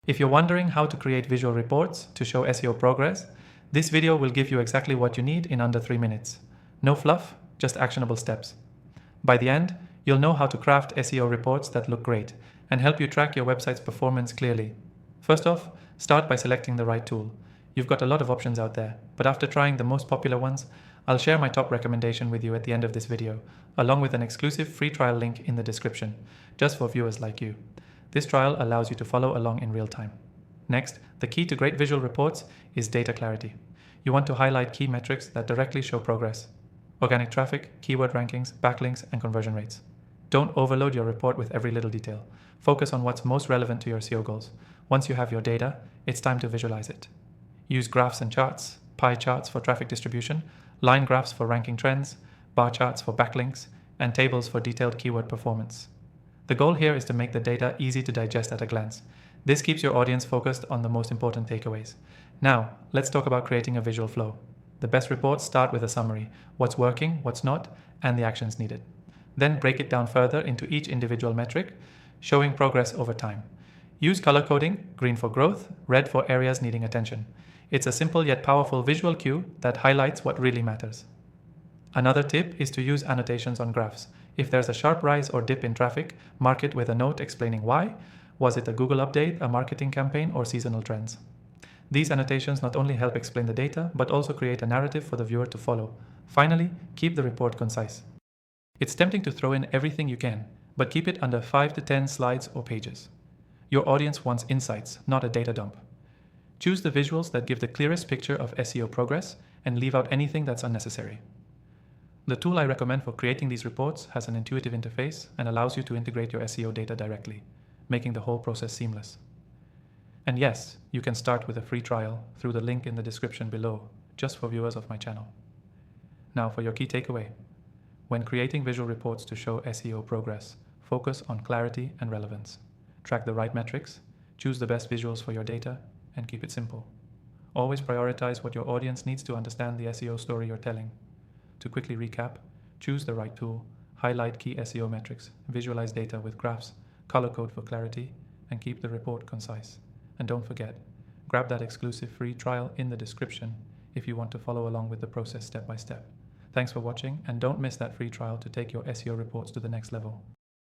If you're wondering how to create visual reports to show SEO progress, this video will give you exactly what you need in under 3 minutes. No fluff, just actionable steps. By the end, you'll know how to craft SEO reports that look great and help you track your website's performance clearly. First off, start by selecting the right tool. You've got a lot of options out there, but after trying the most popular ones, I'll share my top recommendation with you at the end of this video, along with an exclusive free trial link in the description, just for viewers like you. This trial allows you to follow along in real time. Next, the key to great visual reports is data clarity. You want to highlight key metrics that directly show progress: organic traffic, keyword rankings, backlinks, and conversion rates. Don't overload your report with every little detail. Focus on what's most relevant to your SEO goals. Once you have your data, it's time to visualize it. Use graphs and charts, pie charts for traffic distribution, line graphs for ranking trends, bar charts for backlinks, and tables for detailed keyword performance. The goal here is to make the data easy to digest at a glance. This keeps your audience focused on the most important takeaways. Now, let's talk about creating a visual flow. The best reports start with a summary: what's working, what's not, and the actions needed. Then break it down further into each individual metric, showing progress over time. Use color coding: green for growth, red for areas needing attention. It's a simple yet powerful visual cue that highlights what really matters. Another tip is to use annotations on graphs. If there's a sharp rise or dip in traffic, mark it with a note explaining why. Was it a Google update, a marketing campaign, or seasonal trends? These annotations not only help explain the data, but also create a narrative for the viewer to follow. Finally, keep the report concise. It's tempting to throw in everything you can, but keep it under 5 to 10 slides or pages. Your audience wants insights, not a data dump. Choose the visuals that give the clearest picture of SEO progress and leave out anything that's unnecessary. The tool I recommend for creating these reports has an intuitive interface and allows you to integrate your SEO data directly, making the whole process seamless. And yes, you can start with a free trial through the link in the description below, just for viewers of my channel. Now for your key takeaway. When creating visual reports to show SEO progress, focus on clarity and relevance. Track the right metrics, choose the best visuals for your data, and keep it simple. Always prioritize what your audience needs to understand the SEO story you're telling. To quickly recap, choose the right tool, highlight key SEO metrics, visualize data with graphs, color code for clarity, and keep the report concise. And don't forget, grab that exclusive free trial in the description if you want to follow along with the process step by step. Thanks for watching, and don't miss that free trial to take your SEO reports to the next level.